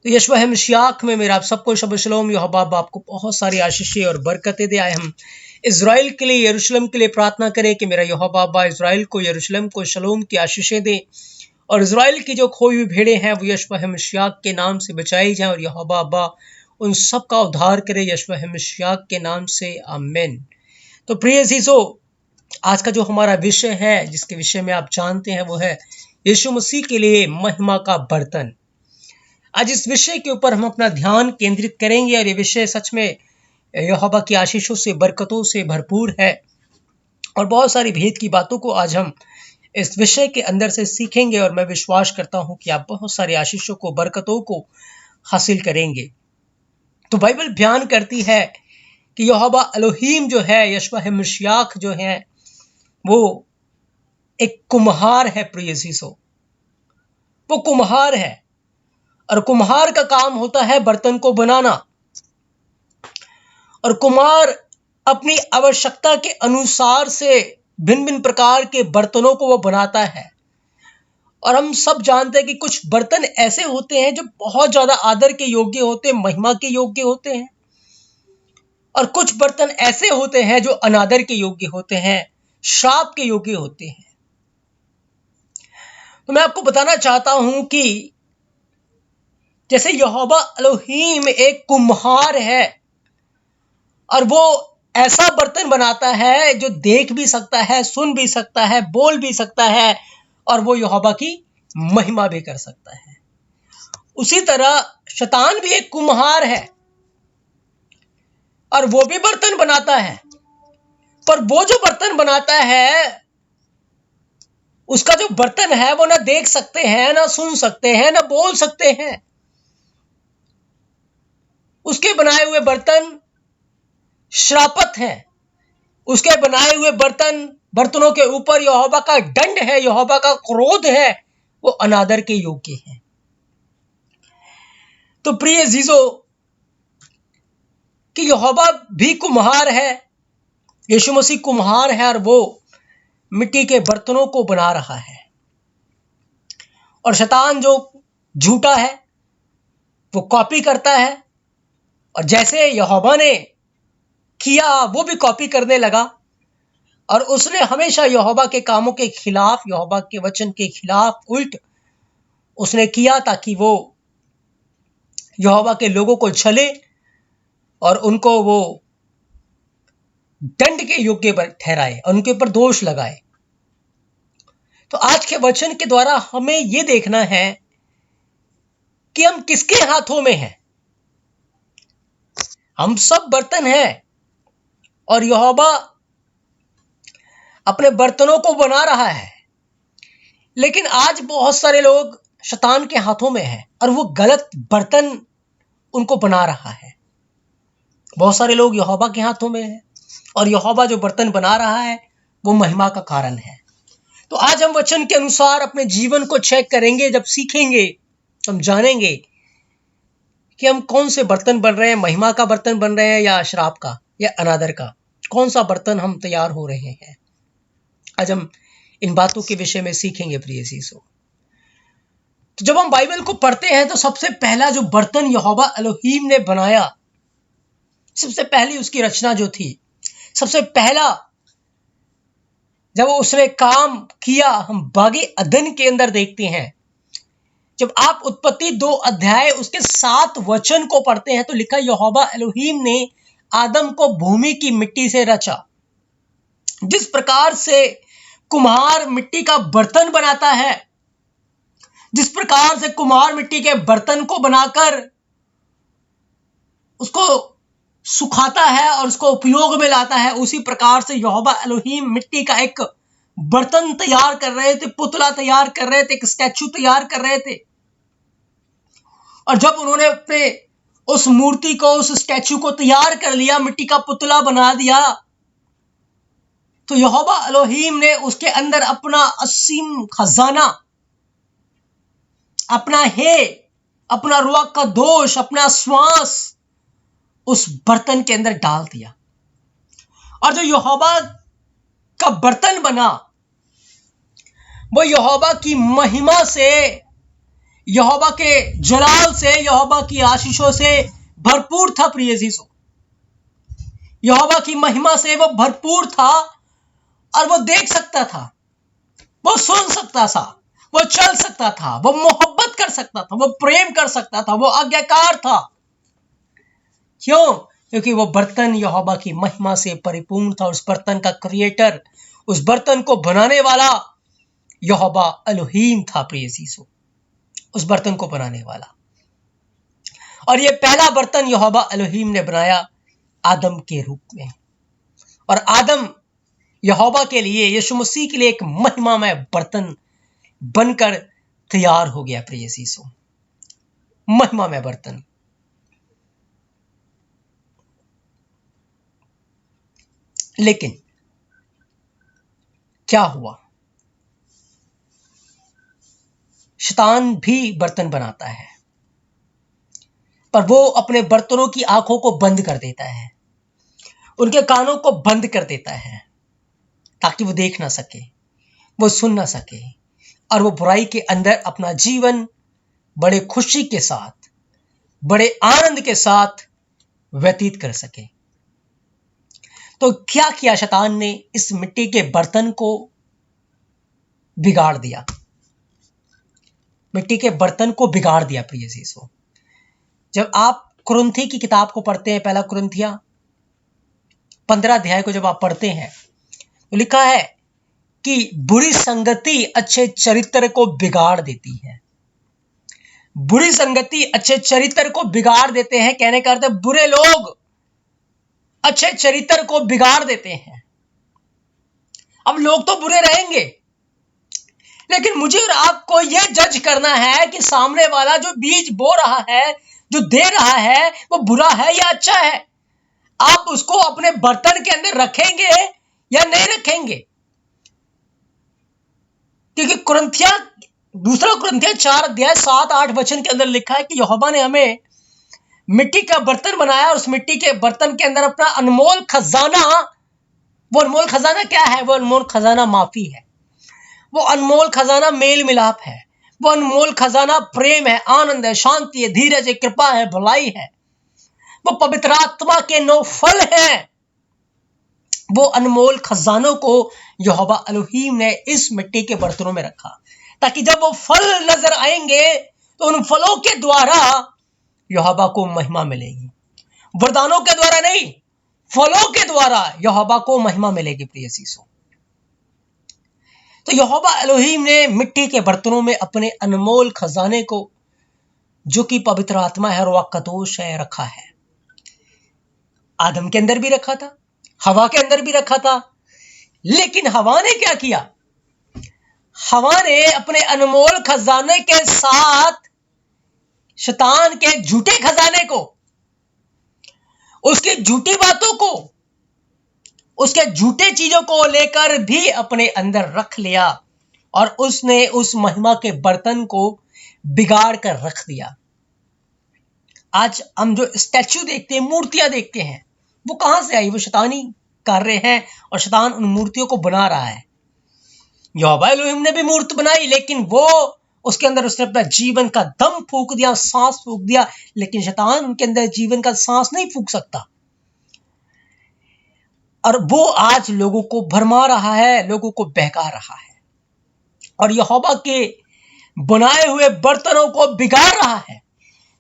तो यशवा है मशियाक में मेरा आप सबको शब शलोम। यहोवा आपको बहुत सारी आशीषें और बरकतें दे। आए हम इज़राइल के लिए, यरूशलेम के लिए प्रार्थना करें कि मेरा यहोवा इज़राइल को, यरूशलेम को शलोम की आशीषें दे और इज़राइल की जो खोई हुई भेड़ें हैं वो यशवा है मशियाक के नाम से बचाई जाएं और यहोवा उन सब का उद्धार करे यशवा है मशियाक के नाम से, आमीन। तो प्रिय अजीजों, आज का जो हमारा विषय है, जिसके विषय में आप जानते हैं, वो है यीशु मसीह के लिए महिमा का बर्तन। आज इस विषय के ऊपर हम अपना ध्यान केंद्रित करेंगे और ये विषय सच में यहोवा की आशीषों से, बरकतों से भरपूर है और बहुत सारी भेद की बातों को आज हम इस विषय के अंदर से सीखेंगे और मैं विश्वास करता हूं कि आप बहुत सारी आशीषों को, बरकतों को हासिल करेंगे। तो बाइबल बयान करती है कि यहोवा एलोहीम जो है, यशवा है मशियाक जो है, वो एक कुम्हार है। प्रिय अजीजों, वो कुम्हार है और कुम्हार का काम होता है बर्तन को बनाना और कुम्हार अपनी आवश्यकता के अनुसार से भिन्न भिन्न प्रकार के बर्तनों को वो बनाता है। और हम सब जानते हैं कि कुछ बर्तन ऐसे होते हैं जो बहुत ज्यादा आदर के योग्य होते हैं, महिमा के योग्य होते हैं, और कुछ बर्तन ऐसे होते हैं जो अनादर के योग्य होते हैं, श्राप के योग्य होते हैं। तो मैं आपको बताना चाहता हूं कि जैसे यहोवा एलोहीम एक कुम्हार है और वो ऐसा बर्तन बनाता है जो देख भी सकता है, सुन भी सकता है, बोल भी सकता है और वो यहोवा की महिमा भी कर सकता है। उसी तरह शैतान भी एक कुम्हार है और वो भी बर्तन बनाता है, पर वो जो बर्तन बनाता है, उसका जो बर्तन है वो ना देख सकते हैं, ना सुन सकते हैं, ना बोल सकते हैं। उसके बनाए हुए बर्तन श्रापत हैं। उसके बनाए हुए बर्तनों के ऊपर यहोवा का दंड है, यहोवा का क्रोध है, वो अनादर के योग्य है। तो प्रिय अजीजों, कि यहोवा भी कुम्हार है, यीशु मसीह कुम्हार है और वो मिट्टी के बर्तनों को बना रहा है। और शैतान जो झूठा है वो कॉपी करता है और जैसे यहोवा ने किया वो भी कॉपी करने लगा और उसने हमेशा यहोवा के कामों के खिलाफ, यहोवा के वचन के खिलाफ उल्ट उसने किया, ताकि वो यहोवा के लोगों को छले और उनको वो दंड के योग्य ठहराए और उनके ऊपर दोष लगाए। तो आज के वचन के द्वारा हमें यह देखना है कि हम किसके हाथों में हैं। हम सब बर्तन हैं और यहोवा अपने बर्तनों को बना रहा है, लेकिन आज बहुत सारे लोग शैतान के हाथों में हैं और वो गलत बर्तन उनको बना रहा है। बहुत सारे लोग यहोवा के हाथों में हैं और यहोवा जो बर्तन बना रहा है वो महिमा का कारण है। तो आज हम वचन के अनुसार अपने जीवन को चेक करेंगे। जब सीखेंगे तो हम जानेंगे कि हम कौन से बर्तन बन रहे हैं, महिमा का बर्तन बन रहे हैं या श्राप का या अनादर का। कौन सा बर्तन हम तैयार हो रहे हैं, आज हम इन बातों के विषय में सीखेंगे। प्रिय अजीजों, तो जब हम बाइबल को पढ़ते हैं तो सबसे पहला जो बर्तन यहोवा एलोहीम ने बनाया, सबसे पहली उसकी रचना जो थी, सबसे पहला जब उसने काम किया, हम बागे अदन के अंदर देखते हैं। जब आप उत्पत्ति 2 अध्याय उसके 7 वचन को पढ़ते हैं तो लिखा, यहोवा एलोहीम ने आदम को भूमि की मिट्टी से रचा। जिस प्रकार से कुम्हार मिट्टी का बर्तन बनाता है, जिस प्रकार से कुम्हार मिट्टी के बर्तन को बनाकर उसको सुखाता है और उसको उपयोग में लाता है, उसी प्रकार से यहोवा एलोहीम मिट्टी का एक बर्तन तैयार कर रहे थे, पुतला तैयार कर रहे थे, एक स्टैचू तैयार कर रहे थे। और जब उन्होंने अपने उस मूर्ति को, उस स्टैचू को तैयार कर लिया, मिट्टी का पुतला बना दिया, तो यहोवा एलोहीम ने उसके अंदर अपना असीम खजाना, अपना अपना रुआ का दोष, अपना श्वास उस बर्तन के अंदर डाल दिया। और जो यहोवा का बर्तन बना वो यहोवा की महिमा से यहोवा के जलाल से, यहोवा की आशीषों से भरपूर था प्रिय यीशु। यहोवा की महिमा से वो भरपूर था और वो देख सकता था, वो सुन सकता था, वो चल सकता था, वो मोहब्बत कर सकता था, वो प्रेम कर सकता था, वो आज्ञाकार था। क्यों? क्योंकि वो बर्तन यहोवा की महिमा से परिपूर्ण था। उस बर्तन का क्रिएटर, उस बर्तन को बनाने वाला यहोवा एलोहीम था प्रिय यीशु, उस बर्तन को बनाने वाला। और ये पहला बर्तन यहोवा एलोहीम ने बनाया आदम के रूप में। और आदम यहोवा के लिए, यीशु मसीह के लिए एक महिमामय बर्तन बनकर तैयार हो गया प्रिय यीशु, महिमामय बर्तन। लेकिन क्या हुआ? शैतान भी बर्तन बनाता है, पर वो अपने बर्तनों की आंखों को बंद कर देता है, उनके कानों को बंद कर देता है, ताकि वो देख ना सके, वो सुन ना सके, और वो बुराई के अंदर अपना जीवन बड़े खुशी के साथ, बड़े आनंद के साथ व्यतीत कर सके। तो क्या किया शैतान ने? इस मिट्टी के बर्तन को बिगाड़ दिया, मिट्टी के बर्तन को बिगाड़ दिया प्रिय यीशु। जब आप कुरिन्थी की किताब को पढ़ते हैं, पहला कुरिन्थिया 15 अध्याय को जब आप पढ़ते हैं, तो लिखा है कि बुरी संगति अच्छे चरित्र को बिगाड़ देती है। बुरी संगति अच्छे चरित्र को बिगाड़ देते हैं, कहने का अर्थ है बुरे लोग अच्छे चरित्र को बिगाड़ देते हैं। अब लोग तो बुरे रहेंगे, लेकिन मुझे और आपको यह जज करना है कि सामने वाला जो बीज बो रहा है, जो दे रहा है, वो बुरा है या अच्छा है। आप उसको अपने बर्तन के अंदर रखेंगे या नहीं रखेंगे। क्योंकि दूसरा कुरिन्थिया 4 अध्याय 7-8 वचन के अंदर लिखा है कि यहोवा ने हमें मिट्टी का बर्तन बनाया, और उस मिट्टी के बर्तन के अंदर अपना अनमोल खजाना, वो अनमोल खजाना क्या है? वो अनमोल खजाना माफी है, वो अनमोल खजाना मेल मिलाप है, वो अनमोल खजाना प्रेम है, आनंद है, शांति है, धीरज है, कृपा है, भलाई है, वो पवित्र आत्मा के 9 फल हैं। वो अनमोल खजानों को यहोवा एलोहीम ने इस मिट्टी के बर्तनों में रखा, ताकि जब वो फल नजर आएंगे तो उन फलों के द्वारा यहोवा को महिमा मिलेगी। वरदानों के द्वारा नहीं, फलों के द्वारा यहोवा को महिमा मिलेगी प्रिय यीशु। तो यहोवा एलोहीम ने मिट्टी के बर्तनों में अपने अनमोल खजाने को, जो कि पवित्र आत्मा है और वह कदोश है, रखा है। आदम के अंदर भी रखा था, हवा के अंदर भी रखा था। लेकिन हवा ने क्या किया? हवा ने अपने अनमोल खजाने के साथ शैतान के झूठे खजाने को, उसकी झूठी बातों को, उसके झूठे चीजों को लेकर भी अपने अंदर रख लिया, और उसने उस महिमा के बर्तन को बिगाड़ कर रख दिया। आज हम जो स्टैच्यू देखते हैं, मूर्तियां देखते हैं, वो कहां से आई? वो शैतानी कार्य हैं, और शैतान उन मूर्तियों को बना रहा है। यहोवा एलोहीम ने भी मूर्ति बनाई, लेकिन वो उसके अंदर उसने अपना जीवन का दम फूंक दिया, सांस फूंक दिया। लेकिन शैतान उनके अंदर जीवन का सांस नहीं फूंक सकता, और वो आज लोगों को भरमा रहा है, लोगों को बहका रहा है, और यहोवा के बनाए हुए बर्तनों को बिगाड़ रहा है।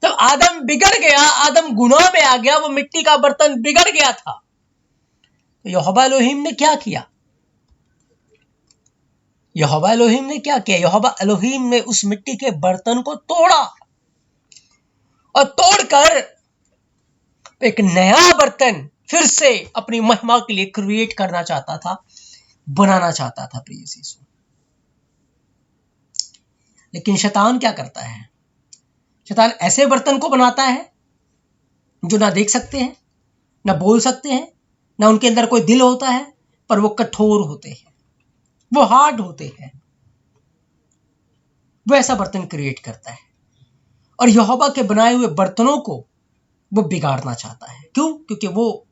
जब आदम बिगड़ गया, आदम गुनाह में आ गया, वो मिट्टी का बर्तन बिगड़ गया था, तो यहोवा एलोहीम ने क्या किया? यहोवा एलोहीम ने क्या किया? यहोवा एलोहीम ने उस मिट्टी के बर्तन को तोड़ा, और तोड़कर एक नया बर्तन फिर से अपनी महिमा के लिए क्रिएट करना चाहता था, बनाना चाहता था प्रिय यीशु। लेकिन शैतान क्या करता है? शैतान ऐसे बर्तन को बनाता है जो ना देख सकते हैं, ना बोल सकते हैं, ना उनके अंदर कोई दिल होता है, पर वो कठोर होते हैं, वो हार्ड होते हैं। वो ऐसा बर्तन क्रिएट करता है, और यहोवा के बनाए हुए बर्तनों को वो बिगाड़ना चाहता है। क्यों? क्योंकि वो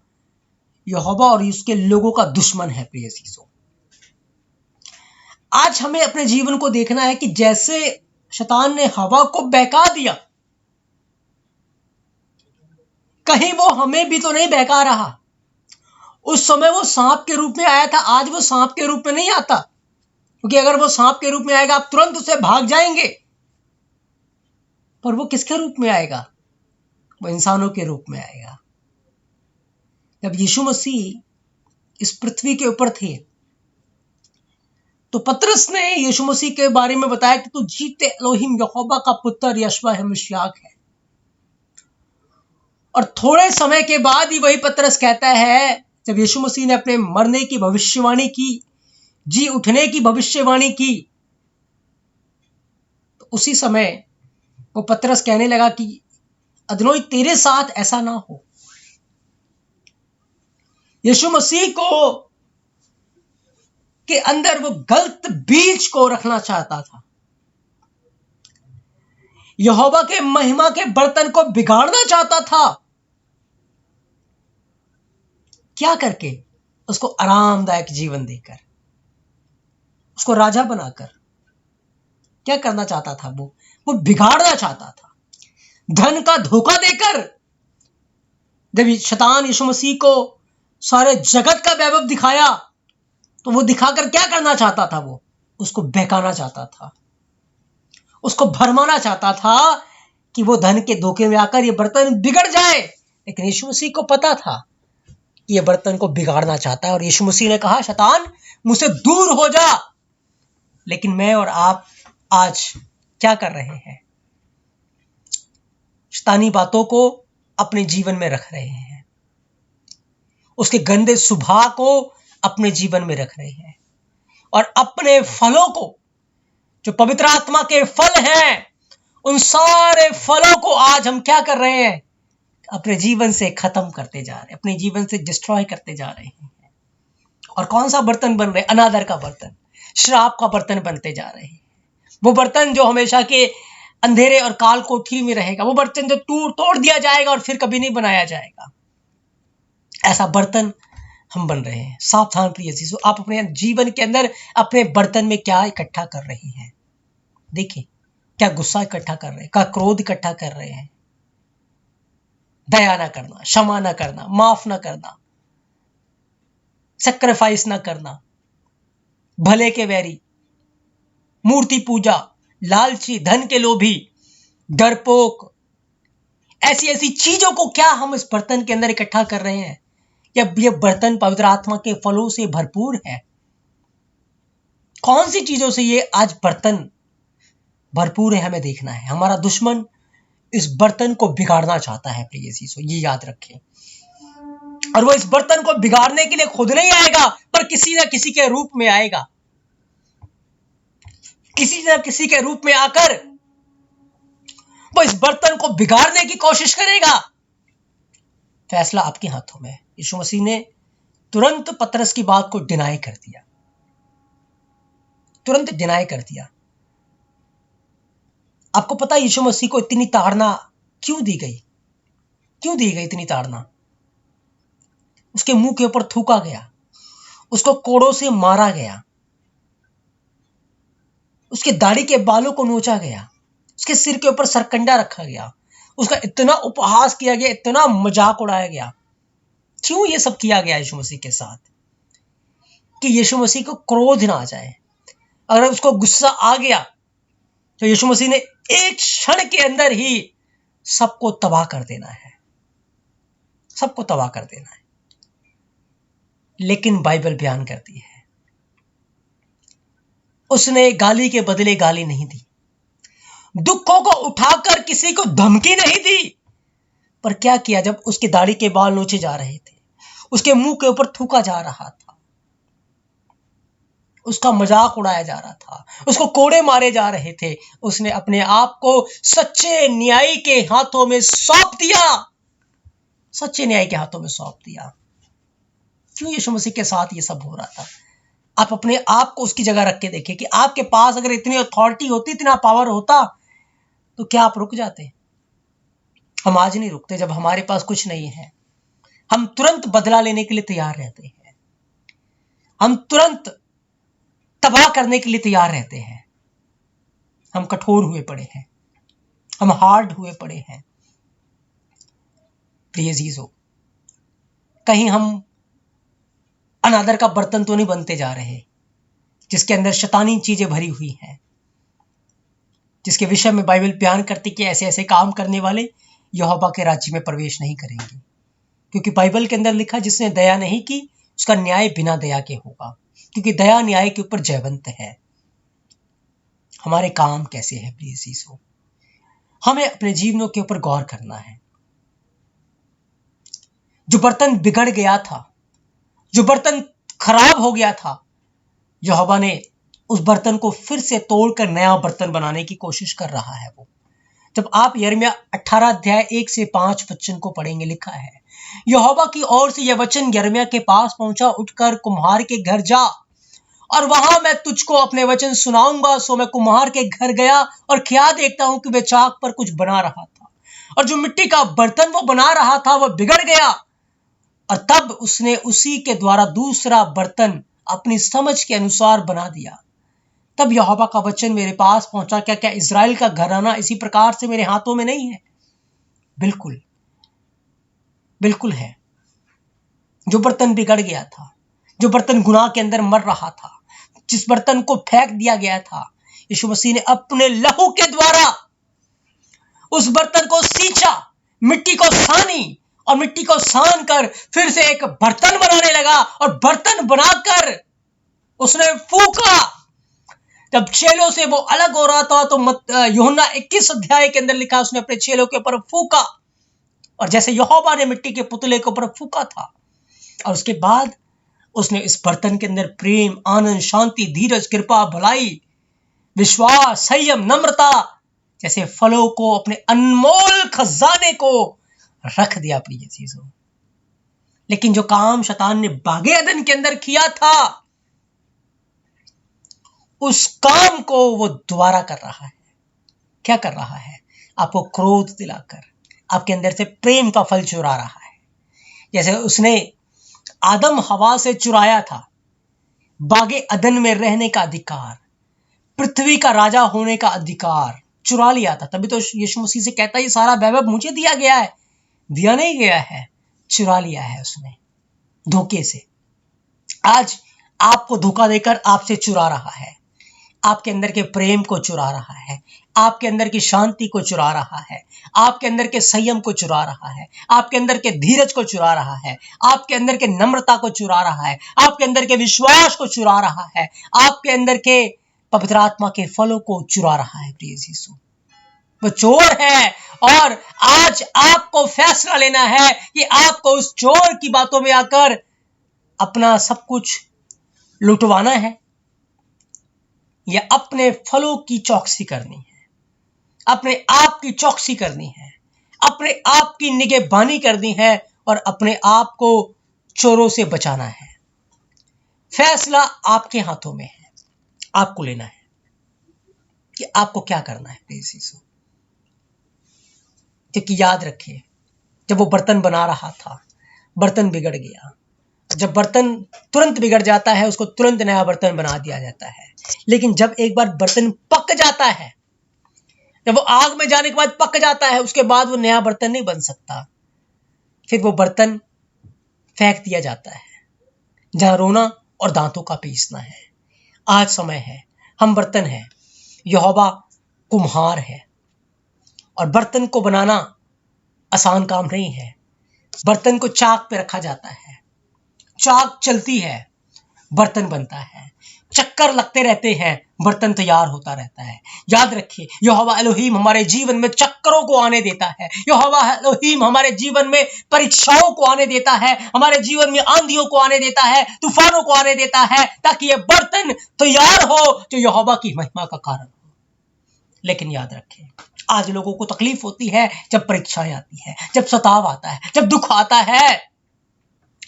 यहोवा और उसके लोगों का दुश्मन है प्रिय यीशु। आज हमें अपने जीवन को देखना है कि जैसे शैतान ने हवा को बहका दिया, कहीं वो हमें भी तो नहीं बहका रहा। उस समय वो सांप के रूप में आया था, आज वो सांप के रूप में नहीं आता, क्योंकि अगर वो सांप के रूप में आएगा आप तुरंत उसे भाग जाएंगे। पर वो किसके रूप में आएगा? वो इंसानों के रूप में आएगा। जब यीशु मसीह इस पृथ्वी के ऊपर थे तो पतरस ने यीशु मसीह के बारे में बताया कि तू जीते एलोहिम यहोवा का पुत्र यशवा है मिशियाक है। और थोड़े समय के बाद ही वही पतरस कहता है, जब यीशु मसीह ने अपने मरने की भविष्यवाणी की, जी उठने की भविष्यवाणी की, तो उसी समय वो पतरस कहने लगा कि अदनोई तेरे साथ ऐसा ना हो। यीशु मसीह को के अंदर वो गलत बीज को रखना चाहता था, यहोवा के महिमा के बर्तन को बिगाड़ना चाहता था। क्या करके? उसको आरामदायक जीवन देकर, उसको राजा बनाकर। क्या करना चाहता था? वो बिगाड़ना चाहता था, धन का धोखा देकर। जब शैतान यीशु मसीह को सारे जगत का वैभव दिखाया तो वो दिखाकर क्या करना चाहता था? वो उसको बहकाना चाहता था, उसको भरमाना चाहता था कि वो धन के धोखे में आकर ये बर्तन बिगड़ जाए। लेकिन यीशु मसीह को पता था कि ये बर्तन को बिगाड़ना चाहता है, और यीशु मसीह ने कहा, शैतान मुझसे दूर हो जा। लेकिन मैं और आप आज क्या कर रहे हैं? शैतानी बातों को अपने जीवन में रख रहे हैं, उसके गंदे स्वभाव को अपने जीवन में रख रहे हैं, और अपने फलों को, जो पवित्र आत्मा के फल हैं, उन सारे फलों को आज हम क्या कर रहे हैं? अपने जीवन से खत्म करते जा रहे हैं, अपने जीवन से डिस्ट्रॉय करते जा रहे हैं। और कौन सा बर्तन बन रहे हैं? अनादर का बर्तन, श्राप का बर्तन बनते जा रहे हैं। वो बर्तन जो हमेशा के अंधेरे और काल कोठरी में रहेगा, वो बर्तन जो तोड़ दिया जाएगा और फिर कभी नहीं बनाया जाएगा, ऐसा बर्तन हम बन रहे हैं। सावधान प्रिय चीजों, आप अपने जीवन के अंदर अपने बर्तन में क्या इकट्ठा कर रहे हैं? देखिए, क्या गुस्सा इकट्ठा कर रहे हैं, क्या क्रोध इकट्ठा कर रहे हैं, दया ना करना, क्षमा ना करना, माफ ना करना, सैक्रिफाइस ना करना, भले के वैरी, मूर्ति पूजा, लालची, धन के लोभी, डरपोक, ऐसी ऐसी चीजों को क्या हम इस बर्तन के अंदर इकट्ठा कर रहे हैं? या ये बर्तन पवित्र आत्मा के फलों से भरपूर है? कौन सी चीजों से ये आज बर्तन भरपूर है, हमें देखना है। हमारा दुश्मन इस बर्तन को बिगाड़ना चाहता है प्रिय चीजों, ये याद रखें। और वो इस बर्तन को बिगाड़ने के लिए खुद नहीं आएगा, पर किसी न किसी के रूप में आएगा। किसी न किसी के रूप में आकर वो इस बर्तन को बिगाड़ने की कोशिश करेगा। फैसला आपके हाथों में है। यीशु मसीह ने तुरंत पतरस की बात को डिनाई कर दिया, तुरंत डिनाई कर दिया। आपको पता है यीशु मसीह को इतनी ताड़ना क्यों दी गई? क्यों दी गई इतनी ताड़ना? उसके मुंह के ऊपर थूका गया, उसको कोड़ों से मारा गया, उसके दाढ़ी के बालों को नोचा गया, उसके सिर के ऊपर सरकंडा रखा गया, उसका इतना उपहास किया गया, इतना मजाक उड़ाया गया। क्यों ये सब किया गया यीशु मसीह के साथ? कि यीशु मसीह को क्रोध ना आ जाए। अगर उसको गुस्सा आ गया तो यीशु मसीह ने एक क्षण के अंदर ही सबको तबाह कर देना है, सबको तबाह कर देना है। लेकिन बाइबल बयान करती है उसने गाली के बदले गाली नहीं दी, दुखों को उठाकर किसी को धमकी नहीं दी, पर क्या किया? जब उसके दाढ़ी के बाल नोचे जा रहे थे, उसके मुंह के ऊपर थूका जा रहा था, उसका मजाक उड़ाया जा रहा था, उसको कोड़े मारे जा रहे थे, उसने अपने आप को सच्चे न्यायी के हाथों में सौंप दिया, सच्चे न्याय के हाथों में सौंप दिया। क्यों यीशु मसीह के साथ ये सब हो रहा था? आप अपने आप को उसकी जगह रख के देखिए कि आपके पास अगर इतनी अथॉरिटी होती, इतना पावर होता, तो क्या आप रुक जाते? हम आज नहीं रुकते। जब हमारे पास कुछ नहीं है, हम तुरंत बदला लेने के लिए तैयार रहते हैं, हम तुरंत तबाह करने के लिए तैयार रहते हैं। हम कठोर हुए पड़े हैं, हम हार्ड हुए पड़े हैं। प्रिय अजीजों, कहीं हम अनादर का बर्तन तो नहीं बनते जा रहे जिसके अंदर शैतानी चीजें भरी हुई हैं, जिसके विषय में बाइबल बयान करती कि ऐसे ऐसे काम करने वाले यहोवा के राज्य में प्रवेश नहीं करेंगे। क्योंकि बाइबल के अंदर लिखा, जिसने दया नहीं की उसका न्याय बिना दया के होगा, क्योंकि दया न्याय के ऊपर जयवंत है। हमारे काम कैसे है प्रिय अजीजों? हमें अपने जीवनों के ऊपर गौर करना है। जो बर्तन बिगड़ गया था, जो बर्तन खराब हो गया था, यहोवा ने उस बर्तन को फिर से तोड़कर नया बर्तन बनाने की कोशिश कर रहा है। वो जब आप यिर्मयाह 18 अध्याय 1 से 5 वचन को पढ़ेंगे, लिखा है, यहोवा की ओर से यह वचन यिर्मयाह के पास पहुंचा, उठकर कुम्हार के घर जा और वहां मैं तुझको अपने वचन सुनाऊंगा। सो मैं कुम्हार के घर गया और क्या देखता हूं कि वह चाक पर कुछ बना रहा था, और जो मिट्टी का बर्तन वो बना रहा था वह बिगड़ गया। और तब उसने उसी के द्वारा दूसरा बर्तन अपनी समझ के अनुसार बना दिया। तब यहोवा का वचन मेरे पास पहुंचा, क्या क्या इज़राइल का घराना इसी प्रकार से मेरे हाथों में नहीं है? बिल्कुल बिल्कुल है। जो बर्तन बिगड़ गया था, जो बर्तन गुनाह के अंदर मर रहा था, जिस बर्तन को फेंक दिया गया था, यीशु मसीह ने अपने लहू के द्वारा उस बर्तन को सींचा, मिट्टी को सानी और मिट्टी को सान कर फिर से एक बर्तन बनाने लगा। और बर्तन बनाकर उसने फूका। जब चेलों से वो अलग हो रहा था तो यूहन्ना 21 अध्याय के अंदर लिखा, उसने अपने चेलों के ऊपर फूका, और जैसे यहोवा ने मिट्टी के पुतले के ऊपर फूका था, और उसके बाद उसने इस बर्तन के अंदर प्रेम, आनंद, शांति, धीरज, कृपा, भलाई, विश्वास, संयम, नम्रता जैसे फलों को, अपने अनमोल खजाने को रख दिया प्रिय चीजों। लेकिन जो काम शैतान ने बागे अदन के अंदर किया था, उस काम को वो दोबारा कर रहा है। क्या कर रहा है? आपको क्रोध दिलाकर आपके अंदर से प्रेम का फल चुरा रहा है। जैसे उसने आदम हवा से चुराया था बागे अदन में रहने का अधिकार, पृथ्वी का राजा होने का अधिकार, चुरा लिया था। तभी तो यीशु मसीह से कहता है, ये सारा वैभव मुझे दिया गया है। दिया नहीं गया है, चुरा लिया है उसने धोखे से। आज आपको धोखा देकर आपसे चुरा रहा है, आपके अंदर के प्रेम को चुरा रहा है, आपके अंदर की शांति को चुरा रहा है, आपके अंदर के संयम को चुरा रहा है, आपके अंदर के धीरज को चुरा रहा है, आपके अंदर के नम्रता को चुरा रहा है, आपके अंदर के विश्वास को चुरा रहा है, आपके अंदर के पवित्र आत्मा के फलों को चुरा रहा है। प्रिय यीशु, वो चोर है, और आज आपको फैसला लेना है कि आपको उस चोर की बातों में आकर अपना सब कुछ लुटवाना है या अपने फलों की चौकसी करनी है, अपने आप की चौकसी करनी है, अपने आप की निगहबानी करनी है और अपने आप को चोरों से बचाना है। फैसला आपके हाथों में है, आपको लेना है कि आपको क्या करना है। प्रिय यीशु, क्योंकि याद रखिए, जब वो बर्तन बना रहा था, बर्तन बिगड़ गया। जब बर्तन तुरंत बिगड़ जाता है, उसको तुरंत नया बर्तन बना दिया जाता है। लेकिन जब एक बार बर्तन पक जाता है, जब वो आग में जाने के बाद पक जाता है, उसके बाद वो नया बर्तन नहीं बन सकता। फिर वो बर्तन फेंक दिया जाता है, जहां रोना और दांतों का पीसना है। आज समय है, हम बर्तन हैं, यहोवा कुम्हार है, और बर्तन को बनाना आसान काम नहीं है। बर्तन को चाक पे रखा जाता है, चाक चलती है, बर्तन बनता है, चक्कर लगते रहते हैं, बर्तन तैयार होता रहता है। याद रखिए, यहोवा एलोहीम हमारे जीवन में चक्करों को आने देता है, यहोवा एलोहीम हमारे जीवन में परीक्षाओं को आने देता है, हमारे जीवन में आंधियों को आने देता है, तूफानों को आने देता है, ताकि ये बर्तन तैयार हो जो यहोवा की महिमा का कारण हो। लेकिन याद रखें, आज लोगों को तकलीफ होती है जब परीक्षाएं आती है, जब सताव आता है, जब दुख आता है,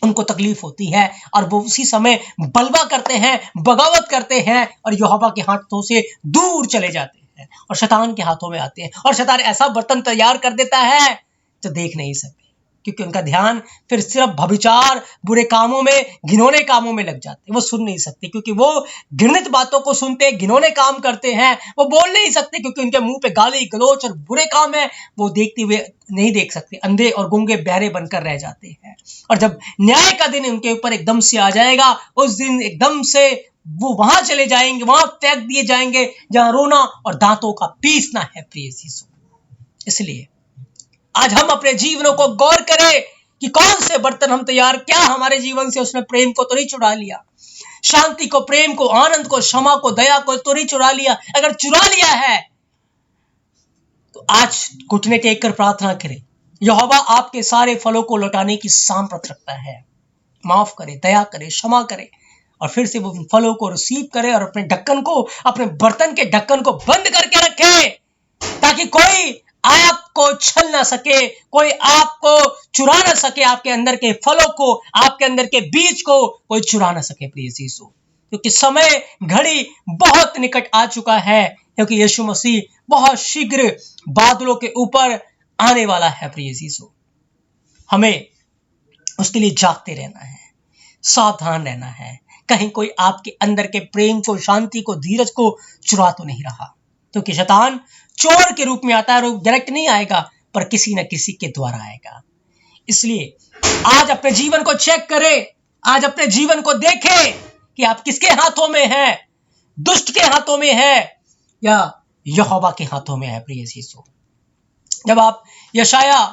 उनको तकलीफ होती है और वो उसी समय बलवा करते हैं, बगावत करते हैं और यहोवा के हाथों से दूर चले जाते हैं और शैतान के हाथों में आते हैं। और शैतान ऐसा बर्तन तैयार कर देता है जो देख नहीं सकते, क्योंकि उनका ध्यान फिर सिर्फ भविचार, बुरे कामों में, घिनौने कामों में लग जाते हैं। वो सुन नहीं सकते क्योंकि वो घृणित बातों को सुनते, घिनौने काम करते हैं। वो बोल नहीं सकते क्योंकि उनके मुंह पे गाली गलौच और बुरे काम है। वो देखते हुए नहीं देख सकते, अंधे और गूंगे बहरे बनकर रह जाते हैं। और जब न्याय का दिन उनके ऊपर एकदम से आ जाएगा, उस दिन एकदम से वो वहां चले जाएंगे, वहां फेंक दिए जाएंगे जहां रोना और दांतों का पीसना है प्रिय यीशु। इसलिए आज हम अपने जीवनों को गौर करें कि कौन से बर्तन हम तैयार, क्या हमारे जीवन से उसने प्रेम को तो नहीं चुरा लिया, शांति को, प्रेम को, आनंद को, क्षमा को, दया को तो नहीं चुरा लिया। अगर चुरा लिया है तो आज घुटने टेक कर प्रार्थना करें, यहोवा आपके सारे फलों को लौटाने की सामर्थ रखता है। माफ करे, दया करे, क्षमा करे और फिर से वो फलों को रिसीव करे और अपने ढक्कन को, अपने बर्तन के ढक्कन को बंद करके रखे, ताकि कोई आपको छल ना सके, कोई आपको चुरा ना सके, आपके अंदर के फलों को, आपके अंदर के बीज को कोई चुरा ना सके प्रिय यीशु। क्योंकि समय, घड़ी बहुत निकट आ चुका है, क्योंकि यीशु मसीह बहुत शीघ्र बादलों के ऊपर आने वाला है प्रिय यीशु। हमें उसके लिए जागते रहना है, सावधान रहना है, कहीं कोई आपके अंदर के प्रेम को, शांति को, धीरज को चुरा तो नहीं रहा। क्योंकि शैतान चोर के रूप में आता है और वो डायरेक्ट नहीं आएगा, पर किसी न किसी के द्वारा आएगा। इसलिए आज अपने जीवन को चेक करें, आज अपने जीवन को देखें कि आप किसके हाथों में हैं, दुष्ट के हाथों में है या यहोवा के हाथों में है प्रिय यीशु। जब आप यशाया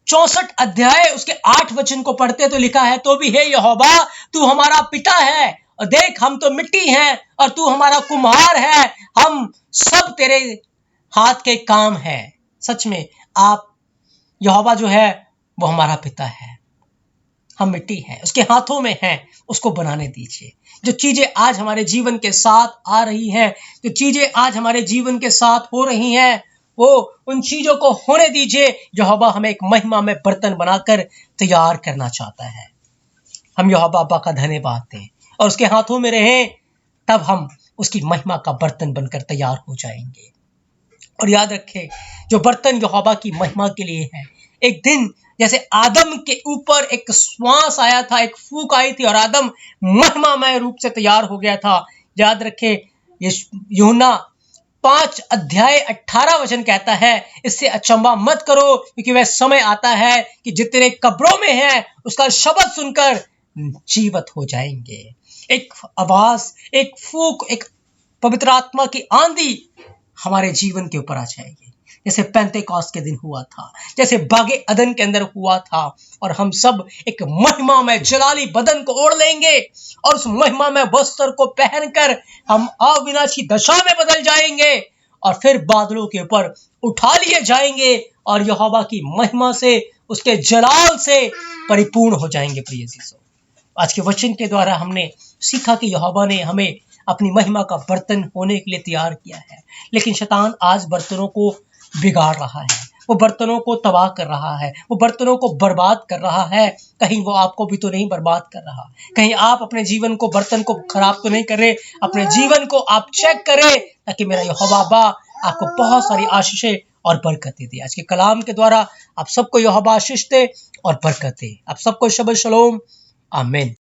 64 अध्याय उसके 8 वचन को पढ़ते तो लिखा है, तो भी हे यहोवा तू हमारा पिता है और देख हम तो मिट्टी हैं और तू हमारा कुम्हार है, हम सब तेरे हाथ के काम है। सच में आप यहोवा जो है वो हमारा पिता है, हम मिट्टी हैं, उसके हाथों में हैं, उसको बनाने दीजिए। जो चीजें आज हमारे जीवन के साथ आ रही हैं, जो चीजें आज हमारे जीवन के साथ हो रही हैं, वो उन चीजों को होने दीजिए। यहोवा हमें एक महिमा में बर्तन बनाकर तैयार करना चाहता है। हम यहोवा बाबा का धन्यवाद दें और उसके हाथों में रहें, तब हम उसकी महिमा का बर्तन बनकर तैयार हो जाएंगे। और याद रखें, जो बर्तन यहोवा की महिमा के लिए है, एक दिन जैसे आदम के ऊपर एक श्वास आया था, एक फूंक आई थी और आदम महिमामय रूप से तैयार हो गया था। याद रखें, यूहन्ना 5 अध्याय 18 वचन कहता है, इससे अचंभा मत करो क्योंकि वह समय आता है कि जितने कब्रों में हैं उसका शब्द सुनकर जीवित हो जाएंगे। एक आवाज, एक फूंक, एक पवित्र आत्मा की आंधी हमारे जीवन के ऊपर आ जाएगी, जैसे पेंतेकोस्त के दिन हुआ था, जैसे बागे अदन के अंदर हुआ था। और हम सब एक महिमा में जलाली बदन को ओढ़ लेंगे और उस महिमा में वस्त्र को पहनकर हम अविनाशी दशा में बदल जाएंगे और फिर बादलों के ऊपर उठा लिए जाएंगे और यहोवा की महिमा से, उसके जलाल से परिपूर्ण हो जाएंगे प्रिय यीशु। आज के वचन के द्वारा हमने सीखा कि यहोवा ने हमें अपनी महिमा का बर्तन होने के लिए तैयार किया है, लेकिन शैतान आज बर्तनों को बिगाड़ रहा है, वो बर्तनों को तबाह कर रहा है, वो बर्तनों को बर्बाद कर रहा है। कहीं वो आपको भी तो नहीं बर्बाद कर रहा, कहीं आप अपने जीवन को, बर्तन को खराब तो नहीं कर रहे। अपने जीवन को आप चेक करें ताकि मेरा यहोवा बाबा आपको बहुत सारी आशीषें और बरकतें दे। आज के कलाम के द्वारा आप सबको यहोवा आशीष दे और बरकत दे। आप सबको शबद शलोम, आमीन।